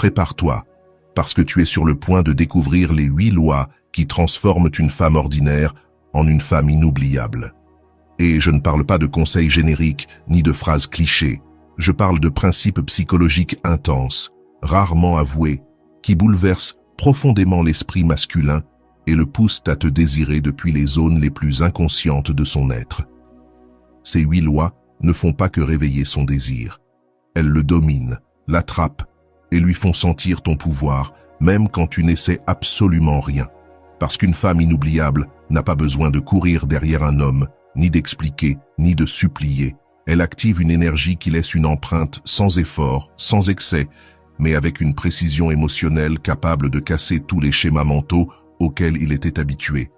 Prépare-toi, parce que tu es sur le point de découvrir les 8 lois qui transforment une femme ordinaire en une femme inoubliable. Et je ne parle pas de conseils génériques ni de phrases clichés. Je parle de principes psychologiques intenses, rarement avoués, qui bouleversent profondément l'esprit masculin et le poussent à te désirer depuis les zones les plus inconscientes de son être. Ces 8 lois ne font pas que réveiller son désir. Elles le dominent, l'attrapent et lui font sentir ton pouvoir, même quand tu n'essaies absolument rien. Parce qu'une femme inoubliable n'a pas besoin de courir derrière un homme, ni d'expliquer, ni de supplier. Elle active une énergie qui laisse une empreinte sans effort, sans excès, mais avec une précision émotionnelle capable de casser tous les schémas mentaux auxquels il était habitué.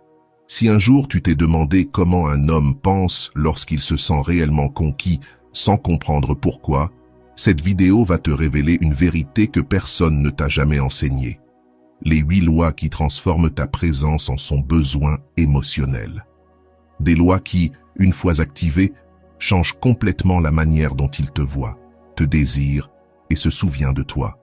Si un jour tu t'es demandé comment un homme pense lorsqu'il se sent réellement conquis, sans comprendre pourquoi, cette vidéo va te révéler une vérité que personne ne t'a jamais enseignée. Les 8 lois qui transforment ta présence en son besoin émotionnel. Des lois qui, une fois activées, changent complètement la manière dont il te voit, te désire et se souvient de toi.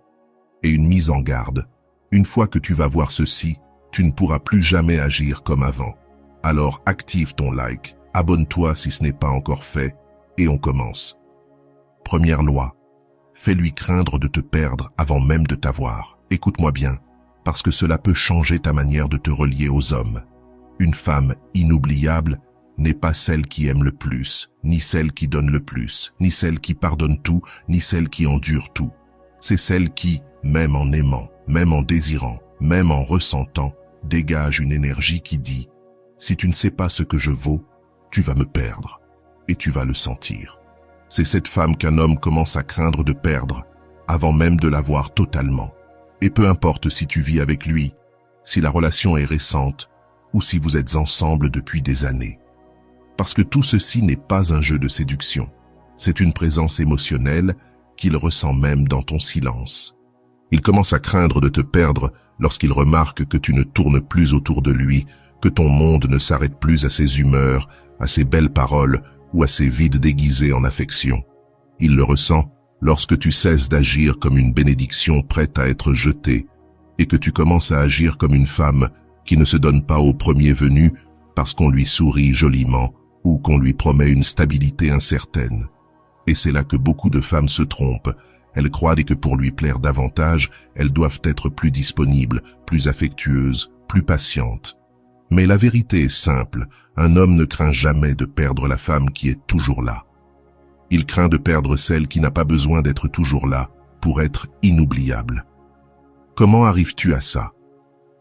Et une mise en garde. Une fois que tu vas voir ceci, tu ne pourras plus jamais agir comme avant. Alors active ton like, abonne-toi si ce n'est pas encore fait, et on commence. Première loi. Fais-lui craindre de te perdre avant même de t'avoir. Écoute-moi bien, parce que cela peut changer ta manière de te relier aux hommes. Une femme inoubliable n'est pas celle qui aime le plus, ni celle qui donne le plus, ni celle qui pardonne tout, ni celle qui endure tout. C'est celle qui, même en aimant, même en désirant, même en ressentant, dégage une énergie qui dit « Si tu ne sais pas ce que je vaux, tu vas me perdre, et tu vas le sentir. » C'est cette femme qu'un homme commence à craindre de perdre, avant même de l'avoir totalement. Et peu importe si tu vis avec lui, si la relation est récente, ou si vous êtes ensemble depuis des années. Parce que tout ceci n'est pas un jeu de séduction. C'est une présence émotionnelle qu'il ressent même dans ton silence. Il commence à craindre de te perdre lorsqu'il remarque que tu ne tournes plus autour de lui, que ton monde ne s'arrête plus à ses humeurs, à ses belles paroles ou à ses vides déguisés en affection. Il le ressent lorsque tu cesses d'agir comme une bénédiction prête à être jetée et que tu commences à agir comme une femme qui ne se donne pas au premier venu parce qu'on lui sourit joliment ou qu'on lui promet une stabilité incertaine. Et c'est là que beaucoup de femmes se trompent. Elles croient que pour lui plaire davantage, elles doivent être plus disponibles, plus affectueuses, plus patientes. Mais la vérité est simple, un homme ne craint jamais de perdre la femme qui est toujours là. Il craint de perdre celle qui n'a pas besoin d'être toujours là pour être inoubliable. Comment arrives-tu à ça?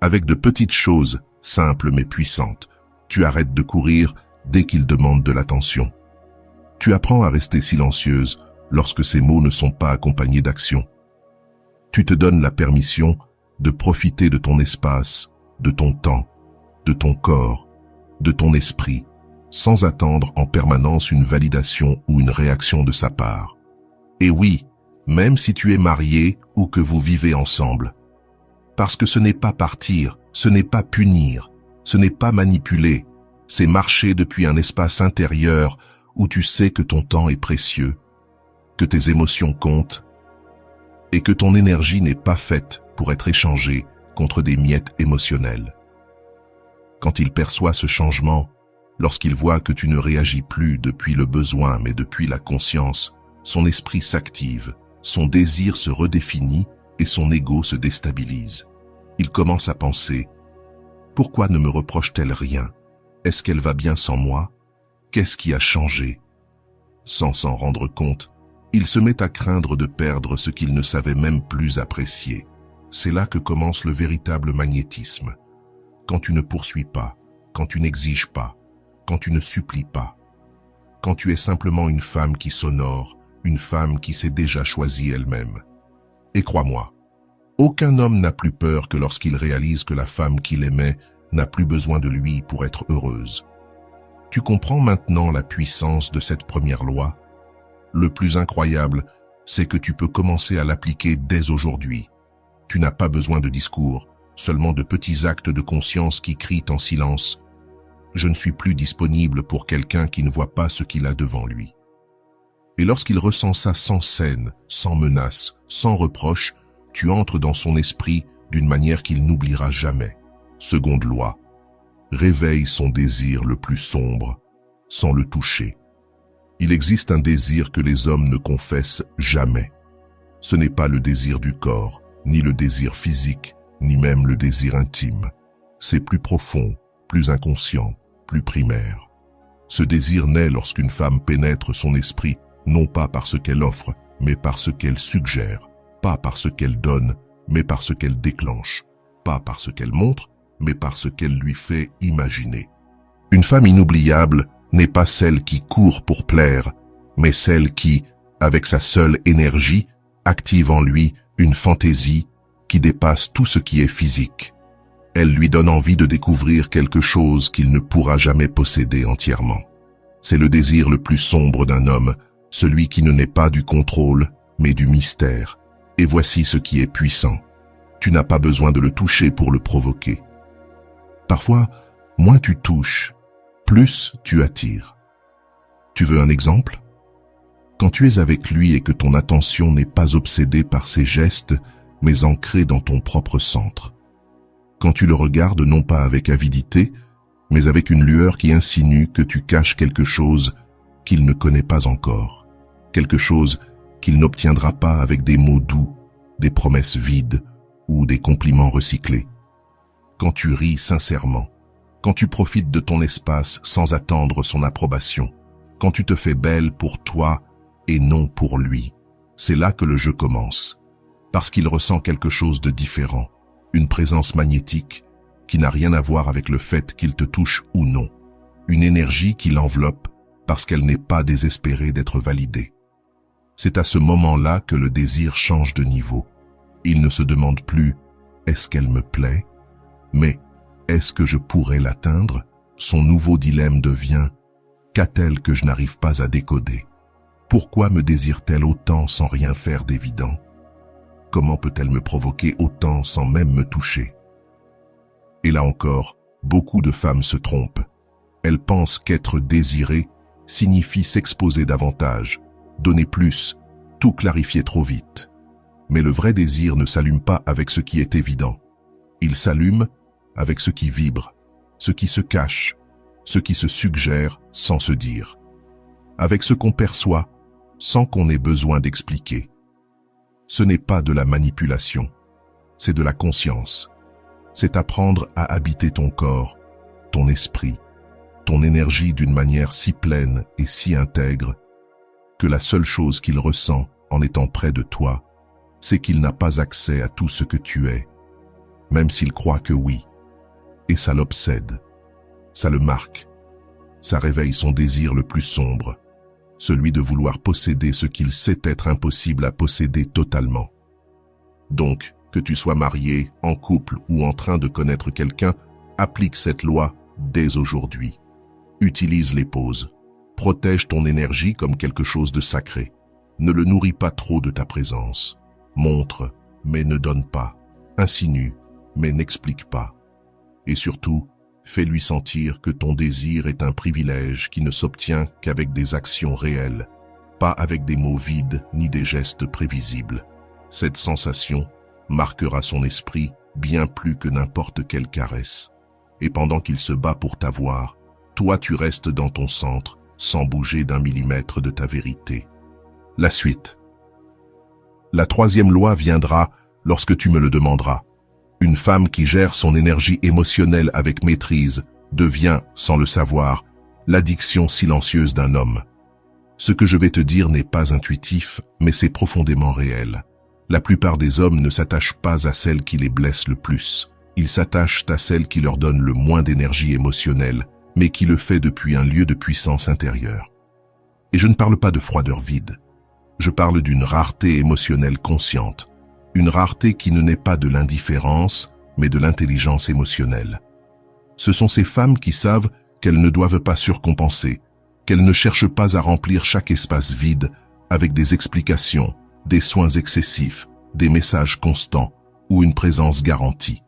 Avec de petites choses, simples mais puissantes. Tu arrêtes de courir dès qu'il demande de l'attention. Tu apprends à rester silencieuse lorsque ces mots ne sont pas accompagnés d'action. Tu te donnes la permission de profiter de ton espace, de ton temps, de ton corps, de ton esprit, sans attendre en permanence une validation ou une réaction de sa part. Et oui, même si tu es marié ou que vous vivez ensemble. Parce que ce n'est pas partir, ce n'est pas punir, ce n'est pas manipuler, c'est marcher depuis un espace intérieur où tu sais que ton temps est précieux, que tes émotions comptent et que ton énergie n'est pas faite pour être échangée contre des miettes émotionnelles. Quand il perçoit ce changement, lorsqu'il voit que tu ne réagis plus depuis le besoin mais depuis la conscience, son esprit s'active, son désir se redéfinit et son ego se déstabilise. Il commence à penser « Pourquoi ne me reproche-t-elle rien? Est-ce qu'elle va bien sans moi? Qu'est-ce qui a changé ?» Sans s'en rendre compte, il se met à craindre de perdre ce qu'il ne savait même plus apprécier. C'est là que commence le véritable magnétisme. Quand tu ne poursuis pas, quand tu n'exiges pas, quand tu ne supplies pas, quand tu es simplement une femme qui s'honore, une femme qui s'est déjà choisie elle-même. Et crois-moi, aucun homme n'a plus peur que lorsqu'il réalise que la femme qu'il aimait n'a plus besoin de lui pour être heureuse. Tu comprends maintenant la puissance de cette première loi? Le plus incroyable, c'est que tu peux commencer à l'appliquer dès aujourd'hui. Tu n'as pas besoin de discours, seulement de petits actes de conscience qui crient en silence « Je ne suis plus disponible pour quelqu'un qui ne voit pas ce qu'il a devant lui ». Et lorsqu'il ressent ça sans scène, sans menace, sans reproche, Tu entres dans son esprit d'une manière qu'il n'oubliera jamais. Seconde loi, réveille son désir le plus sombre sans le toucher. Il existe un désir que les hommes ne confessent jamais. Ce n'est pas le désir du corps, ni le désir physique, ni même le désir intime. C'est plus profond, plus inconscient, plus primaire. Ce désir naît lorsqu'une femme pénètre son esprit, non pas par ce qu'elle offre, mais par ce qu'elle suggère, pas par ce qu'elle donne, mais par ce qu'elle déclenche, pas par ce qu'elle montre, mais par ce qu'elle lui fait imaginer. Une femme inoubliable n'est pas celle qui court pour plaire, mais celle qui, avec sa seule énergie, active en lui une fantaisie qui dépasse tout ce qui est physique. Elle lui donne envie de découvrir quelque chose qu'il ne pourra jamais posséder entièrement. C'est le désir le plus sombre d'un homme, celui qui ne naît pas du contrôle, mais du mystère. Et voici ce qui est puissant. Tu n'as pas besoin de le toucher pour le provoquer. Parfois, moins tu touches, plus tu attires. Tu veux un exemple? Quand tu es avec lui et que ton attention n'est pas obsédée par ses gestes, mais ancrée dans ton propre centre. Quand tu le regardes non pas avec avidité, mais avec une lueur qui insinue que tu caches quelque chose qu'il ne connaît pas encore, quelque chose qu'il n'obtiendra pas avec des mots doux, des promesses vides ou des compliments recyclés. Quand tu ris sincèrement, quand tu profites de ton espace sans attendre son approbation, quand tu te fais belle pour toi et non pour lui, c'est là que le jeu commence, parce qu'il ressent quelque chose de différent, une présence magnétique qui n'a rien à voir avec le fait qu'il te touche ou non, une énergie qui l'enveloppe parce qu'elle n'est pas désespérée d'être validée. C'est à ce moment-là que le désir change de niveau. Il ne se demande plus « est-ce qu'elle me plaît ?» mais « est-ce que je pourrais l'atteindre ?» Son nouveau dilemme devient « qu'a-t-elle que je n'arrive pas à décoder ? Pourquoi me désire-t-elle autant sans rien faire d'évident ? Comment peut-elle me provoquer autant sans même me toucher ? Et là encore, beaucoup de femmes se trompent. Elles pensent qu'être désirée signifie s'exposer davantage, donner plus, tout clarifier trop vite. Mais le vrai désir ne s'allume pas avec ce qui est évident. Il s'allume avec ce qui vibre, ce qui se cache, ce qui se suggère sans se dire. Avec ce qu'on perçoit, sans qu'on ait besoin d'expliquer. Ce n'est pas de la manipulation, c'est de la conscience. C'est apprendre à habiter ton corps, ton esprit, ton énergie d'une manière si pleine et si intègre que la seule chose qu'il ressent en étant près de toi, c'est qu'il n'a pas accès à tout ce que tu es, même s'il croit que oui. Et ça l'obsède, ça le marque, ça réveille son désir le plus sombre, celui de vouloir posséder ce qu'il sait être impossible à posséder totalement. Donc, que tu sois marié, en couple ou en train de connaître quelqu'un, applique cette loi dès aujourd'hui. Utilise les pauses. Protège ton énergie comme quelque chose de sacré. Ne le nourris pas trop de ta présence. Montre, mais ne donne pas. Insinue, mais n'explique pas. Et surtout, fais-lui sentir que ton désir est un privilège qui ne s'obtient qu'avec des actions réelles, pas avec des mots vides ni des gestes prévisibles. Cette sensation marquera son esprit bien plus que n'importe quelle caresse. Et pendant qu'il se bat pour t'avoir, toi tu restes dans ton centre, sans bouger d'un millimètre de ta vérité. La suite. La troisième loi viendra lorsque tu me le demanderas. Une femme qui gère son énergie émotionnelle avec maîtrise devient, sans le savoir, l'addiction silencieuse d'un homme. Ce que je vais te dire n'est pas intuitif, mais c'est profondément réel. La plupart des hommes ne s'attachent pas à celle qui les blesse le plus. Ils s'attachent à celle qui leur donne le moins d'énergie émotionnelle, mais qui le fait depuis un lieu de puissance intérieure. Et je ne parle pas de froideur vide. Je parle d'une rareté émotionnelle consciente. Une rareté qui ne naît pas de l'indifférence, mais de l'intelligence émotionnelle. Ce sont ces femmes qui savent qu'elles ne doivent pas surcompenser, qu'elles ne cherchent pas à remplir chaque espace vide avec des explications, des soins excessifs, des messages constants ou une présence garantie.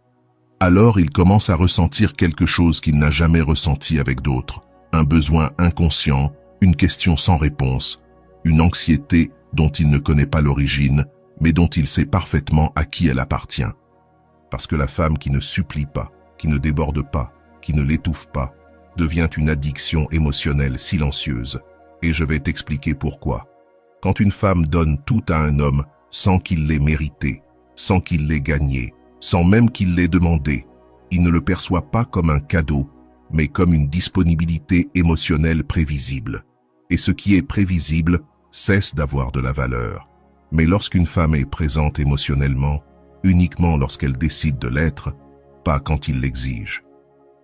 Alors il commence à ressentir quelque chose qu'il n'a jamais ressenti avec d'autres, un besoin inconscient, une question sans réponse, une anxiété dont il ne connaît pas l'origine, mais dont il sait parfaitement à qui elle appartient. Parce que la femme qui ne supplie pas, qui ne déborde pas, qui ne l'étouffe pas, devient une addiction émotionnelle silencieuse. Et je vais t'expliquer pourquoi. Quand une femme donne tout à un homme sans qu'il l'ait mérité, sans qu'il l'ait gagné, sans même qu'il l'ait demandé, il ne le perçoit pas comme un cadeau, mais comme une disponibilité émotionnelle prévisible. Et ce qui est prévisible cesse d'avoir de la valeur. Mais lorsqu'une femme est présente émotionnellement, uniquement lorsqu'elle décide de l'être, pas quand il l'exige.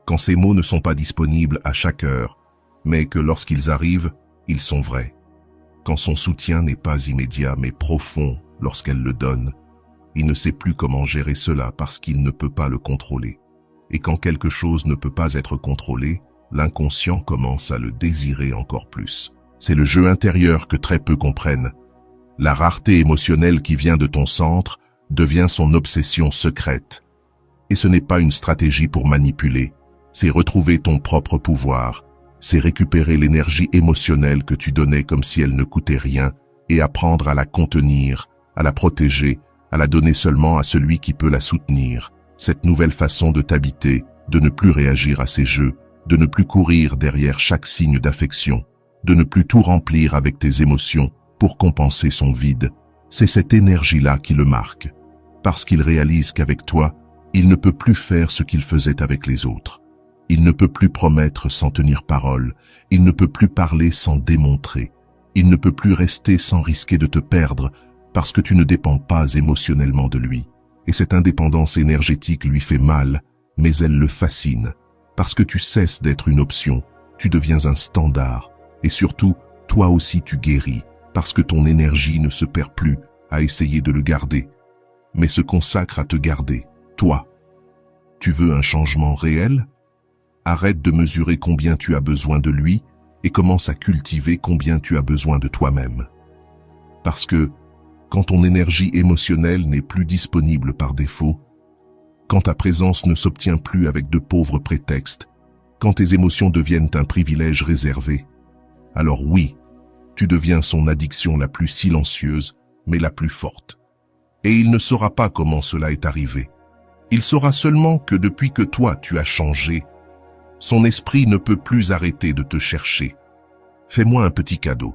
Quand ces mots ne sont pas disponibles à chaque heure, mais que lorsqu'ils arrivent, ils sont vrais. Quand son soutien n'est pas immédiat mais profond lorsqu'elle le donne, il ne sait plus comment gérer cela parce qu'il ne peut pas le contrôler. Et quand quelque chose ne peut pas être contrôlé, l'inconscient commence à le désirer encore plus. C'est le jeu intérieur que très peu comprennent. La rareté émotionnelle qui vient de ton centre devient son obsession secrète. Et ce n'est pas une stratégie pour manipuler, c'est retrouver ton propre pouvoir, c'est récupérer l'énergie émotionnelle que tu donnais comme si elle ne coûtait rien et apprendre à la contenir, à la protéger, à la donner seulement à celui qui peut la soutenir. Cette nouvelle façon de t'habiter, de ne plus réagir à ces jeux, de ne plus courir derrière chaque signe d'affection, de ne plus tout remplir avec tes émotions pour compenser son vide, c'est cette énergie-là qui le marque. Parce qu'il réalise qu'avec toi, il ne peut plus faire ce qu'il faisait avec les autres. Il ne peut plus promettre sans tenir parole, il ne peut plus parler sans démontrer, il ne peut plus rester sans risquer de te perdre parce que tu ne dépends pas émotionnellement de lui. Et cette indépendance énergétique lui fait mal, mais elle le fascine. Parce que tu cesses d'être une option, tu deviens un standard. Et surtout, toi aussi tu guéris, parce que ton énergie ne se perd plus à essayer de le garder, mais se consacre à te garder, toi. Tu veux un changement réel ? Arrête de mesurer combien tu as besoin de lui et commence à cultiver combien tu as besoin de toi-même. Parce que, quand ton énergie émotionnelle n'est plus disponible par défaut, quand ta présence ne s'obtient plus avec de pauvres prétextes, quand tes émotions deviennent un privilège réservé, alors oui, tu deviens son addiction la plus silencieuse, mais la plus forte. Et il ne saura pas comment cela est arrivé. Il saura seulement que depuis que toi tu as changé, son esprit ne peut plus arrêter de te chercher. Fais-moi un petit cadeau.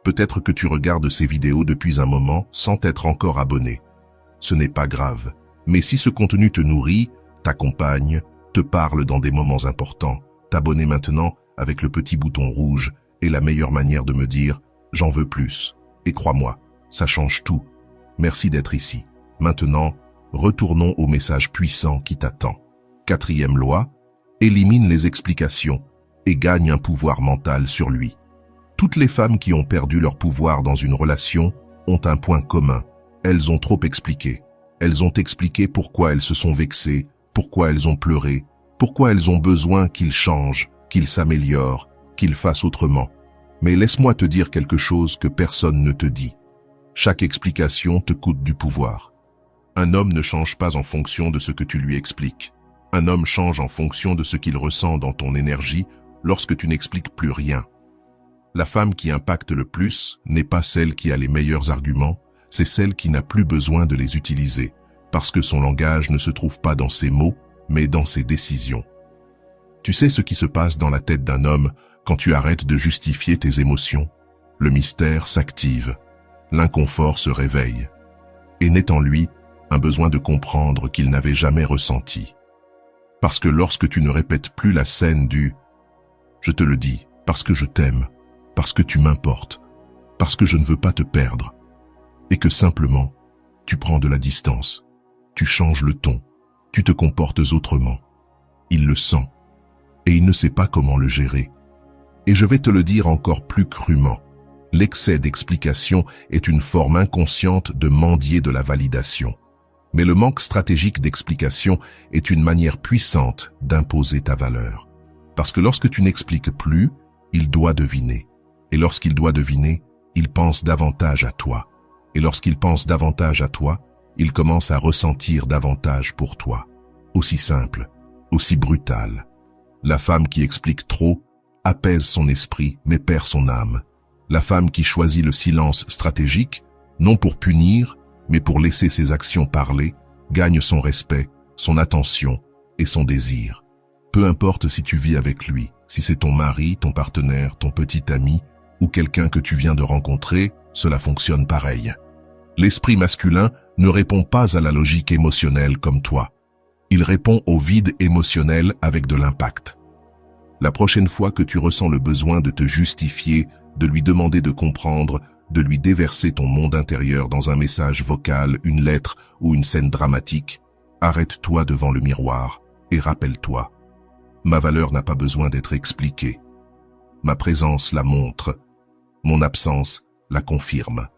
Peut-être que tu regardes ces vidéos depuis un moment sans t'être encore abonné. Ce n'est pas grave, mais si ce contenu te nourrit, t'accompagne, te parle dans des moments importants, t'abonner maintenant avec le petit bouton rouge est la meilleure manière de me dire « j'en veux plus ». Et crois-moi, ça change tout. Merci d'être ici. Maintenant, retournons au message puissant qui t'attend. 4e loi, élimine les explications et gagne un pouvoir mental sur lui. Toutes les femmes qui ont perdu leur pouvoir dans une relation ont un point commun. Elles ont trop expliqué. Elles ont expliqué pourquoi elles se sont vexées, pourquoi elles ont pleuré, pourquoi elles ont besoin qu'il change, qu'il s'améliore, qu'il fasse autrement. Mais laisse-moi te dire quelque chose que personne ne te dit. Chaque explication te coûte du pouvoir. Un homme ne change pas en fonction de ce que tu lui expliques. Un homme change en fonction de ce qu'il ressent dans ton énergie lorsque tu n'expliques plus rien. La femme qui impacte le plus n'est pas celle qui a les meilleurs arguments, c'est celle qui n'a plus besoin de les utiliser, parce que son langage ne se trouve pas dans ses mots, mais dans ses décisions. Tu sais ce qui se passe dans la tête d'un homme quand tu arrêtes de justifier tes émotions? Le mystère s'active, l'inconfort se réveille, et naît en lui un besoin de comprendre qu'il n'avait jamais ressenti. Parce que lorsque tu ne répètes plus la scène du « je te le dis, parce que je t'aime », parce que tu m'importes, parce que je ne veux pas te perdre, et que simplement, tu prends de la distance, tu changes le ton, tu te comportes autrement. Il le sent, et il ne sait pas comment le gérer. Et je vais te le dire encore plus crûment, l'excès d'explication est une forme inconsciente de mendier de la validation. Mais le manque stratégique d'explication est une manière puissante d'imposer ta valeur. Parce que lorsque tu n'expliques plus, il doit deviner. Et lorsqu'il doit deviner, il pense davantage à toi. Et lorsqu'il pense davantage à toi, il commence à ressentir davantage pour toi. Aussi simple, aussi brutal. La femme qui explique trop apaise son esprit mais perd son âme. La femme qui choisit le silence stratégique, non pour punir, mais pour laisser ses actions parler, gagne son respect, son attention et son désir. Peu importe si tu vis avec lui, si c'est ton mari, ton partenaire, ton petit ami ou quelqu'un que tu viens de rencontrer, cela fonctionne pareil. L'esprit masculin ne répond pas à la logique émotionnelle comme toi. Il répond au vide émotionnel avec de l'impact. La prochaine fois que tu ressens le besoin de te justifier, de lui demander de comprendre, de lui déverser ton monde intérieur dans un message vocal, une lettre ou une scène dramatique, arrête-toi devant le miroir et rappelle-toi. Ma valeur n'a pas besoin d'être expliquée. Ma présence la montre, mon absence la confirme.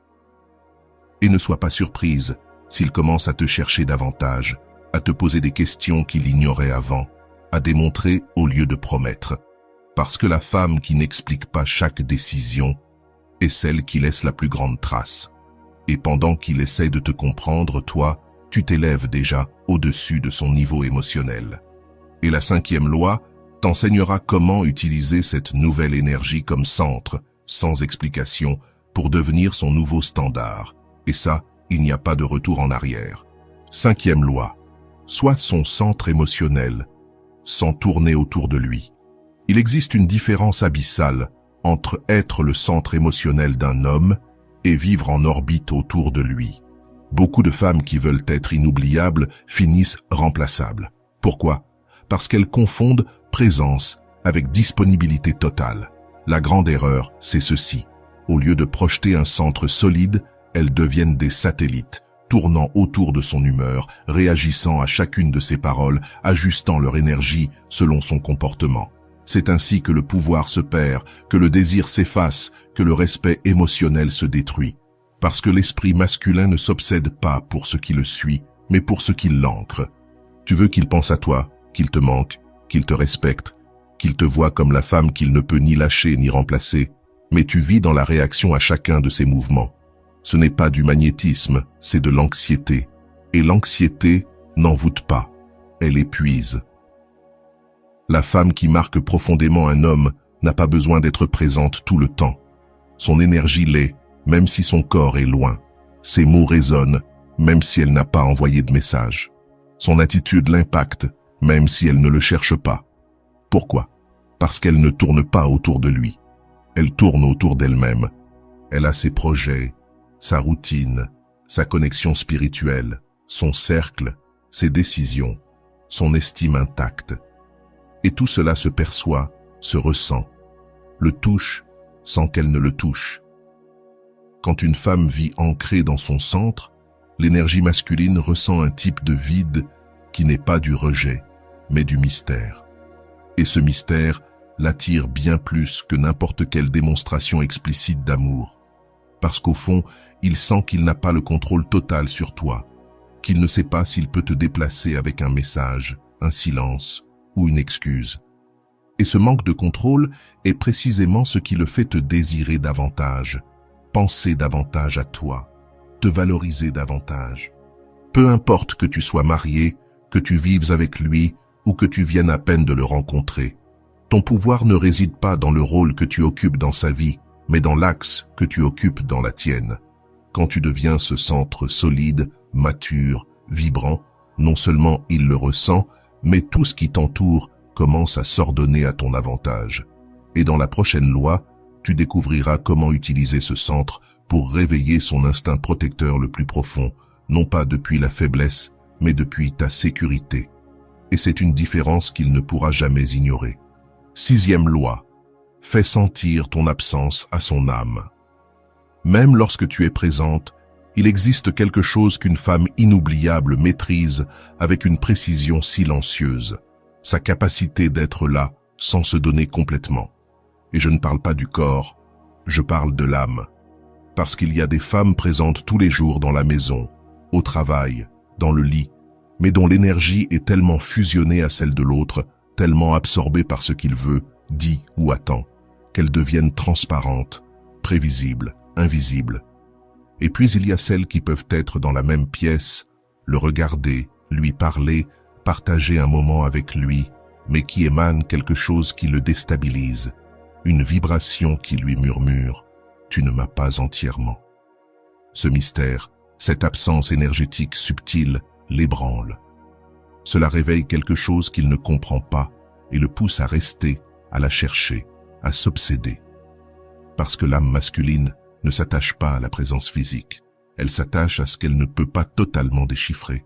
Et ne sois pas surprise s'il commence à te chercher davantage, à te poser des questions qu'il ignorait avant, à démontrer au lieu de promettre. Parce que la femme qui n'explique pas chaque décision est celle qui laisse la plus grande trace. Et pendant qu'il essaie de te comprendre, toi, tu t'élèves déjà au-dessus de son niveau émotionnel. Et la 5e loi t'enseignera comment utiliser cette nouvelle énergie comme centre, sans explication, pour devenir son nouveau standard. Et ça, il n'y a pas de retour en arrière. 5e loi. Sois son centre émotionnel, sans tourner autour de lui. Il existe une différence abyssale entre être le centre émotionnel d'un homme et vivre en orbite autour de lui. Beaucoup de femmes qui veulent être inoubliables finissent remplaçables. Pourquoi? Parce qu'elles confondent présence avec disponibilité totale. La grande erreur, c'est ceci. Au lieu de projeter un centre solide, elles deviennent des satellites, tournant autour de son humeur, réagissant à chacune de ses paroles, ajustant leur énergie selon son comportement. C'est ainsi que le pouvoir se perd, que le désir s'efface, que le respect émotionnel se détruit. Parce que l'esprit masculin ne s'obsède pas pour ce qui le suit, mais pour ce qui l'ancre. Tu veux qu'il pense à toi, qu'il te manque, qu'il te respecte, qu'il te voie comme la femme qu'il ne peut ni lâcher ni remplacer, mais tu vis dans la réaction à chacun de ses mouvements. Ce n'est pas du magnétisme, c'est de l'anxiété. Et l'anxiété n'envoûte pas, elle épuise. La femme qui marque profondément un homme n'a pas besoin d'être présente tout le temps. Son énergie l'est, même si son corps est loin. Ses mots résonnent, même si elle n'a pas envoyé de message. Son attitude l'impacte, même si elle ne le cherche pas. Pourquoi? Parce qu'elle ne tourne pas autour de lui. Elle tourne autour d'elle-même. Elle a ses projets, sa routine, sa connexion spirituelle, son cercle, ses décisions, son estime intacte. Et tout cela se perçoit, se ressent, le touche sans qu'elle ne le touche. Quand une femme vit ancrée dans son centre, l'énergie masculine ressent un type de vide qui n'est pas du rejet, mais du mystère. Et ce mystère l'attire bien plus que n'importe quelle démonstration explicite d'amour. Parce qu'au fond, il sent qu'il n'a pas le contrôle total sur toi, qu'il ne sait pas s'il peut te déplacer avec un message, un silence ou une excuse. Et ce manque de contrôle est précisément ce qui le fait te désirer davantage, penser davantage à toi, te valoriser davantage. Peu importe que tu sois marié, que tu vives avec lui ou que tu viennes à peine de le rencontrer, ton pouvoir ne réside pas dans le rôle que tu occupes dans sa vie, mais dans l'axe que tu occupes dans la tienne. Quand tu deviens ce centre solide, mature, vibrant, non seulement il le ressent, mais tout ce qui t'entoure commence à s'ordonner à ton avantage. Et dans la prochaine loi, tu découvriras comment utiliser ce centre pour réveiller son instinct protecteur le plus profond, non pas depuis la faiblesse, mais depuis ta sécurité. Et c'est une différence qu'il ne pourra jamais ignorer. 6e loi. Fais sentir ton absence à son âme. Même lorsque tu es présente, il existe quelque chose qu'une femme inoubliable maîtrise avec une précision silencieuse, sa capacité d'être là sans se donner complètement. Et je ne parle pas du corps, je parle de l'âme. Parce qu'il y a des femmes présentes tous les jours dans la maison, au travail, dans le lit, mais dont l'énergie est tellement fusionnée à celle de l'autre, tellement absorbée par ce qu'il veut, dit ou attend, qu'elles deviennent transparentes, prévisibles, invisibles. Et puis il y a celles qui peuvent être dans la même pièce, le regarder, lui parler, partager un moment avec lui, mais qui émanent quelque chose qui le déstabilise, une vibration qui lui murmure « Tu ne m'as pas entièrement ». Ce mystère, Cette absence énergétique subtile l'ébranle. Cela réveille quelque chose qu'il ne comprend pas et le pousse à rester, à la chercher, à s'obséder. Parce que l'âme masculine ne s'attache pas à la présence physique. Elle s'attache à ce qu'elle ne peut pas totalement déchiffrer.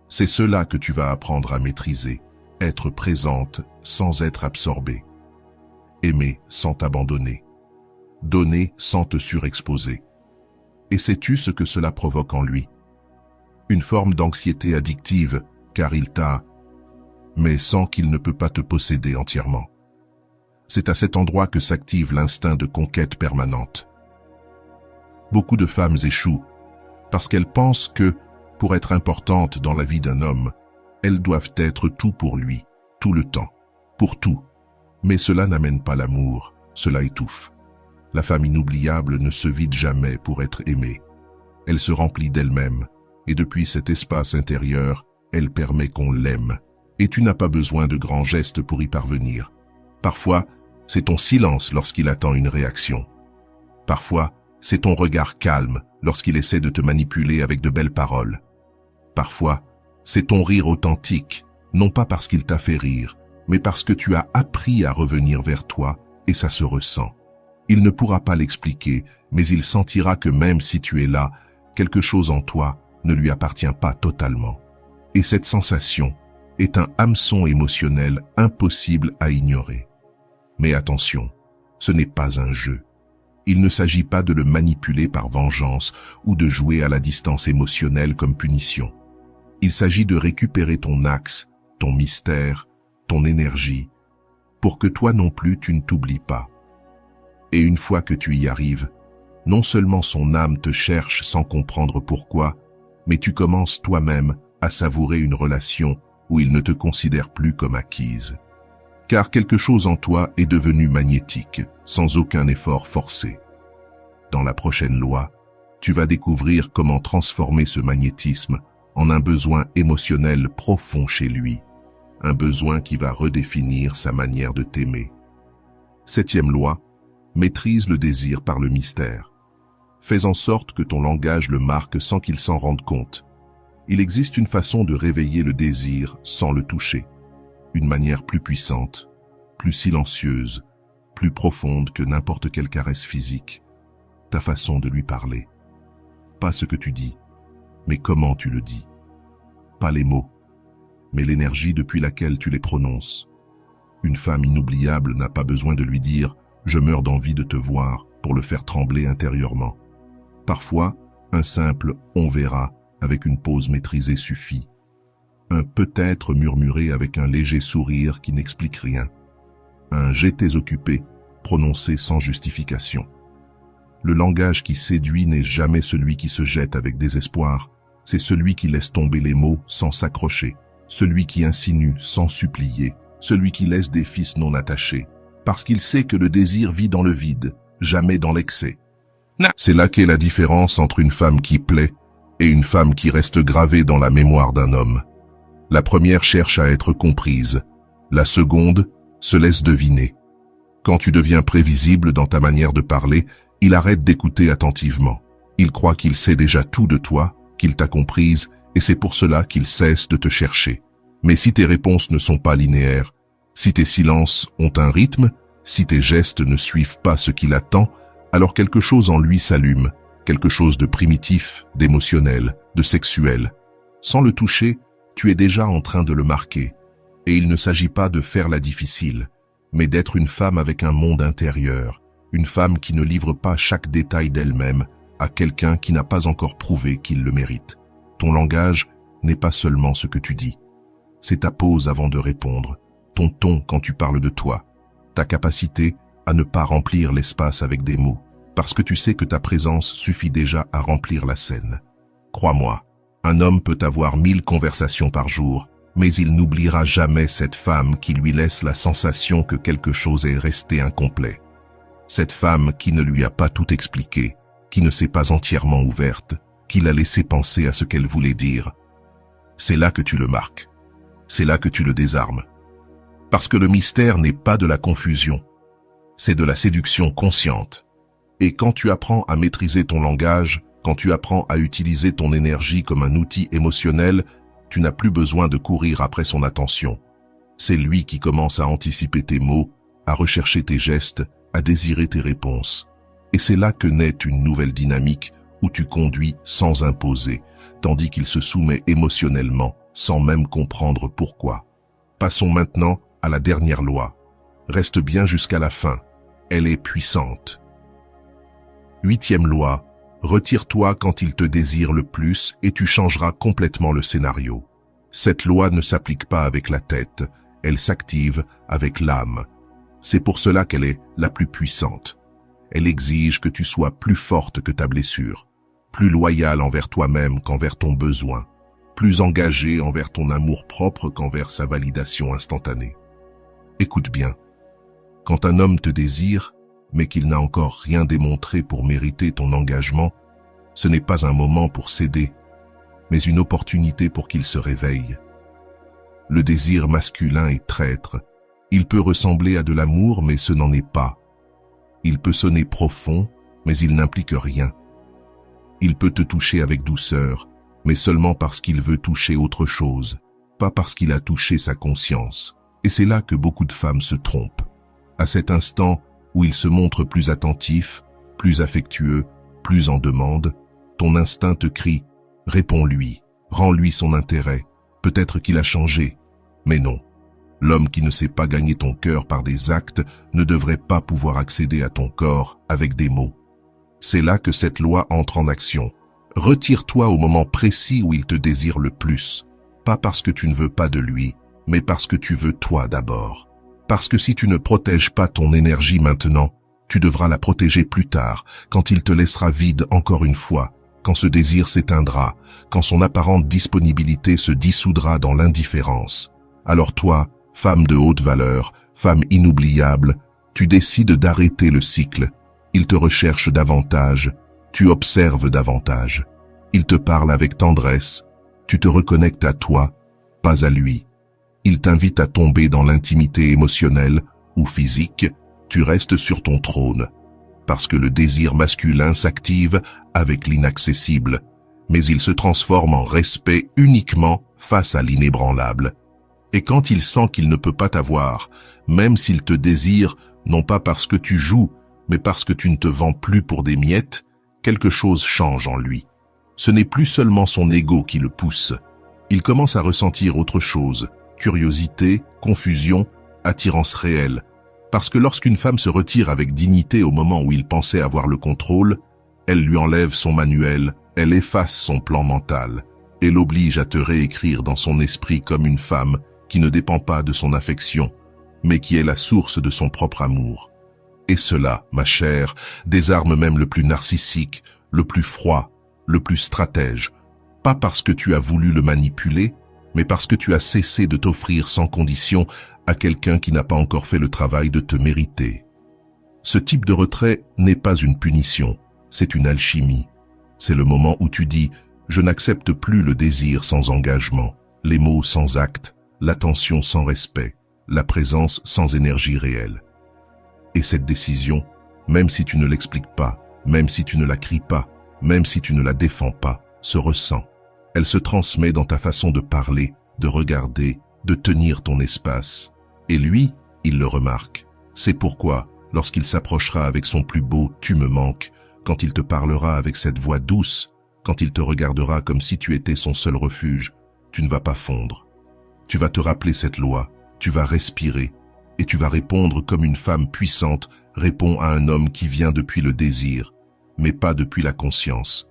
C'est cela que tu vas apprendre à maîtriser, être présente sans être absorbée, aimer sans t'abandonner, donner sans te surexposer. Et sais-tu ce que cela provoque en lui? Une forme d'anxiété addictive, car il t'a, mais sans qu'il ne peut pas te posséder entièrement. C'est à cet endroit que s'active l'instinct de conquête permanente. Beaucoup de femmes échouent parce qu'elles pensent que, pour être importantes dans la vie d'un homme, elles doivent être tout pour lui, tout le temps, pour tout. Mais cela n'amène pas l'amour, cela étouffe. La femme inoubliable ne se vide jamais pour être aimée. Elle se remplit d'elle-même, et depuis cet espace intérieur, elle permet qu'on l'aime. Et tu n'as pas besoin de grands gestes pour y parvenir. Parfois, c'est ton silence lorsqu'il attend une réaction. Parfois, c'est ton regard calme lorsqu'il essaie de te manipuler avec de belles paroles. Parfois, c'est ton rire authentique, non pas parce qu'il t'a fait rire, mais parce que tu as appris à revenir vers toi et ça se ressent. Il ne pourra pas l'expliquer, mais il sentira que même si tu es là, quelque chose en toi ne lui appartient pas totalement. Et cette sensation est un hameçon émotionnel impossible à ignorer. Mais attention, ce n'est pas un jeu. Il ne s'agit pas de le manipuler par vengeance ou de jouer à la distance émotionnelle comme punition. Il s'agit de récupérer ton axe, ton mystère, ton énergie, pour que toi non plus tu ne t'oublies pas. Et une fois que tu y arrives, non seulement son âme te cherche sans comprendre pourquoi, mais tu commences toi-même à savourer une relation où il ne te considère plus comme acquise. Car quelque chose en toi est devenu magnétique, sans aucun effort forcé. Dans la prochaine loi, tu vas découvrir comment transformer ce magnétisme en un besoin émotionnel profond chez lui, un besoin qui va redéfinir sa manière de t'aimer. 7e loi, maîtrise le désir par le mystère. Fais en sorte que ton langage le marque sans qu'il s'en rende compte. Il existe une façon de réveiller le désir sans le toucher. Une manière plus puissante, plus silencieuse, plus profonde que n'importe quelle caresse physique. Ta façon de lui parler. Pas ce que tu dis, mais comment tu le dis. Pas les mots, mais l'énergie depuis laquelle tu les prononces. Une femme inoubliable n'a pas besoin de lui dire « je meurs d'envie de te voir » pour le faire trembler intérieurement. Parfois, un simple « on verra » avec une pause maîtrisée suffit. Un peut-être murmuré avec un léger sourire qui n'explique rien. Un « j'étais occupé » prononcé sans justification. Le langage qui séduit n'est jamais celui qui se jette avec désespoir, c'est celui qui laisse tomber les mots sans s'accrocher, celui qui insinue sans supplier, celui qui laisse des fils non attachés, parce qu'il sait que le désir vit dans le vide, jamais dans l'excès. C'est là qu'est la différence entre une femme qui plaît et une femme qui reste gravée dans la mémoire d'un homme. La première cherche à être comprise, la seconde se laisse deviner. Quand tu deviens prévisible dans ta manière de parler, il arrête d'écouter attentivement. Il croit qu'il sait déjà tout de toi, qu'il t'a comprise, et c'est pour cela qu'il cesse de te chercher. Mais si tes réponses ne sont pas linéaires, si tes silences ont un rythme, si tes gestes ne suivent pas ce qu'il attend, alors quelque chose en lui s'allume, quelque chose de primitif, d'émotionnel, de sexuel. Sans le toucher, tu es déjà en train de le marquer. Et il ne s'agit pas de faire la difficile, mais d'être une femme avec un monde intérieur, une femme qui ne livre pas chaque détail d'elle-même à quelqu'un qui n'a pas encore prouvé qu'il le mérite. Ton langage n'est pas seulement ce que tu dis. C'est ta pause avant de répondre, ton ton quand tu parles de toi, ta capacité à ne pas remplir l'espace avec des mots, parce que tu sais que ta présence suffit déjà à remplir la scène. Crois-moi, un homme peut avoir 1000 conversations par jour, mais il n'oubliera jamais cette femme qui lui laisse la sensation que quelque chose est resté incomplet. Cette femme qui ne lui a pas tout expliqué, qui ne s'est pas entièrement ouverte, qui l'a laissé penser à ce qu'elle voulait dire. C'est là que tu le marques. C'est là que tu le désarmes. Parce que le mystère n'est pas de la confusion, c'est de la séduction consciente. Et quand tu apprends à maîtriser ton langage, Quand tu apprends à utiliser ton énergie comme un outil émotionnel, tu n'as plus besoin de courir après son attention. C'est lui qui commence à anticiper tes mots, à rechercher tes gestes, à désirer tes réponses. Et c'est là que naît une nouvelle dynamique où tu conduis sans imposer, tandis qu'il se soumet émotionnellement, sans même comprendre pourquoi. Passons maintenant à la dernière loi. Reste bien jusqu'à la fin. Elle est puissante. 8e loi. Retire-toi quand il te désire le plus et tu changeras complètement le scénario. Cette loi ne s'applique pas avec la tête, elle s'active avec l'âme. C'est pour cela qu'elle est la plus puissante. Elle exige que tu sois plus forte que ta blessure, plus loyale envers toi-même qu'envers ton besoin, plus engagée envers ton amour propre qu'envers sa validation instantanée. Écoute bien, quand un homme te désire, mais qu'il n'a encore rien démontré pour mériter ton engagement, ce n'est pas un moment pour céder, mais une opportunité pour qu'il se réveille. Le désir masculin est traître. Il peut ressembler à de l'amour, mais ce n'en est pas. Il peut sonner profond, mais il n'implique rien. Il peut te toucher avec douceur, mais seulement parce qu'il veut toucher autre chose, pas parce qu'il a touché sa conscience. Et c'est là que beaucoup de femmes se trompent. À cet instant où il se montre plus attentif, plus affectueux, plus en demande, ton instinct te crie « Réponds-lui, rends-lui son intérêt, peut-être qu'il a changé. » Mais non, l'homme qui ne sait pas gagner ton cœur par des actes ne devrait pas pouvoir accéder à ton corps avec des mots. C'est là que cette loi entre en action. Retire-toi au moment précis où il te désire le plus, pas parce que tu ne veux pas de lui, mais parce que tu veux toi d'abord. Parce que si tu ne protèges pas ton énergie maintenant, tu devras la protéger plus tard, quand il te laissera vide encore une fois, quand ce désir s'éteindra, quand son apparente disponibilité se dissoudra dans l'indifférence. Alors toi, femme de haute valeur, femme inoubliable, tu décides d'arrêter le cycle. Il te recherche davantage, tu observes davantage. Il te parle avec tendresse, tu te reconnectes à toi, pas à lui. Il t'invite à tomber dans l'intimité émotionnelle ou physique, tu restes sur ton trône. Parce que le désir masculin s'active avec l'inaccessible, mais il se transforme en respect uniquement face à l'inébranlable. Et quand il sent qu'il ne peut pas t'avoir, même s'il te désire, non pas parce que tu joues, mais parce que tu ne te vends plus pour des miettes, quelque chose change en lui. Ce n'est plus seulement son ego qui le pousse. Il commence à ressentir autre chose, curiosité, confusion, attirance réelle. Parce que lorsqu'une femme se retire avec dignité au moment où il pensait avoir le contrôle, elle lui enlève son manuel, elle efface son plan mental, et l'oblige à te réécrire dans son esprit comme une femme qui ne dépend pas de son affection, mais qui est la source de son propre amour. Et cela, ma chère, désarme même le plus narcissique, le plus froid, le plus stratège, pas parce que tu as voulu le manipuler, mais parce que tu as cessé de t'offrir sans condition à quelqu'un qui n'a pas encore fait le travail de te mériter. Ce type de retrait n'est pas une punition, c'est une alchimie. C'est le moment où tu dis « Je n'accepte plus le désir sans engagement, les mots sans acte, l'attention sans respect, la présence sans énergie réelle. » Et cette décision, même si tu ne l'expliques pas, même si tu ne la cries pas, même si tu ne la défends pas, se ressent. Elle se transmet dans ta façon de parler, de regarder, de tenir ton espace. Et lui, il le remarque. C'est pourquoi, lorsqu'il s'approchera avec son plus beau « tu me manques », quand il te parlera avec cette voix douce, quand il te regardera comme si tu étais son seul refuge, tu ne vas pas fondre. Tu vas te rappeler cette loi, tu vas respirer, et tu vas répondre comme une femme puissante répond à un homme qui vient depuis le désir, mais pas depuis la conscience.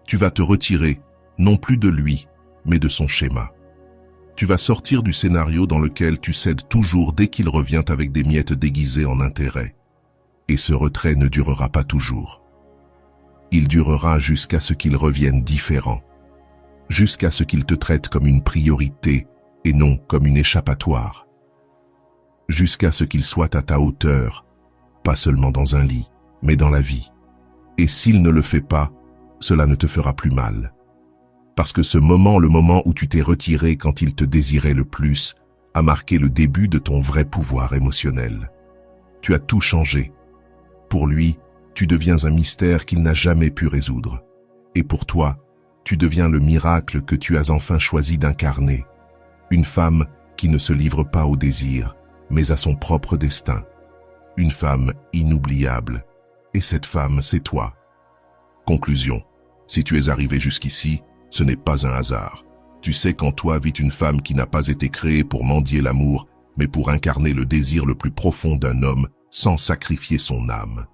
Tu vas te retirer, non plus de lui, mais de son schéma. Tu vas sortir du scénario dans lequel tu cèdes toujours dès qu'il revient avec des miettes déguisées en intérêt. Et ce retrait ne durera pas toujours. Il durera jusqu'à ce qu'il revienne différent, jusqu'à ce qu'il te traite comme une priorité et non comme une échappatoire, jusqu'à ce qu'il soit à ta hauteur, pas seulement dans un lit, mais dans la vie. Et s'il ne le fait pas, cela ne te fera plus mal. Parce que ce moment, le moment où tu t'es retiré quand il te désirait le plus, a marqué le début de ton vrai pouvoir émotionnel. Tu as tout changé. Pour lui, tu deviens un mystère qu'il n'a jamais pu résoudre. Et pour toi, tu deviens le miracle que tu as enfin choisi d'incarner. Une femme qui ne se livre pas au désir, mais à son propre destin. Une femme inoubliable. Et cette femme, c'est toi. Conclusion. Si tu es arrivé jusqu'ici, ce n'est pas un hasard. Tu sais qu'en toi vit une femme qui n'a pas été créée pour mendier l'amour, mais pour incarner le désir le plus profond d'un homme sans sacrifier son âme.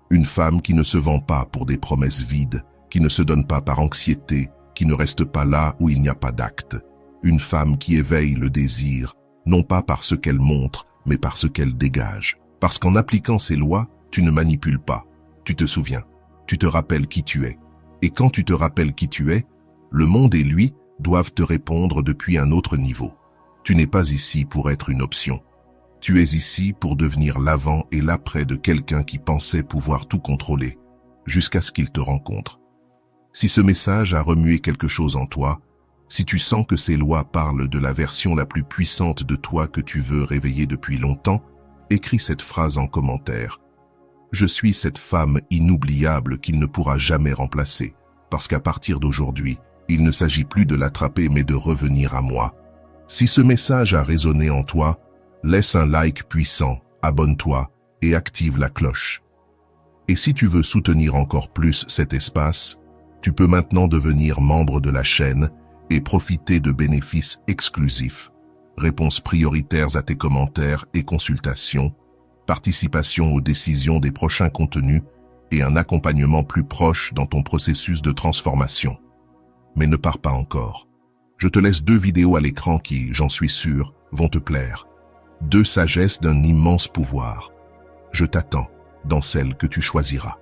Une femme qui ne se vend pas pour des promesses vides, qui ne se donne pas par anxiété, qui ne reste pas là où il n'y a pas d'acte. Une femme qui éveille le désir, non pas par ce qu'elle montre, mais par ce qu'elle dégage. Parce qu'en appliquant ces lois, tu ne manipules pas. Tu te souviens, tu te rappelles qui tu es. Et quand tu te rappelles qui tu es, le monde et lui doivent te répondre depuis un autre niveau. Tu n'es pas ici pour être une option. Tu es ici pour devenir l'avant et l'après de quelqu'un qui pensait pouvoir tout contrôler, jusqu'à ce qu'il te rencontre. Si ce message a remué quelque chose en toi, si tu sens que ces lois parlent de la version la plus puissante de toi que tu veux réveiller depuis longtemps, écris cette phrase en commentaire. Je suis cette femme inoubliable qu'il ne pourra jamais remplacer, parce qu'à partir d'aujourd'hui, il ne s'agit plus de l'attraper mais de revenir à moi. Si ce message a résonné en toi, laisse un like puissant, abonne-toi et active la cloche. Et si tu veux soutenir encore plus cet espace, tu peux maintenant devenir membre de la chaîne et profiter de bénéfices exclusifs, réponses prioritaires à tes commentaires et consultations, participation aux décisions des prochains contenus et un accompagnement plus proche dans ton processus de transformation. Mais ne pars pas encore. Je te laisse 2 vidéos à l'écran qui, j'en suis sûr, vont te plaire. 2 sagesses d'un immense pouvoir. Je t'attends dans celle que tu choisiras.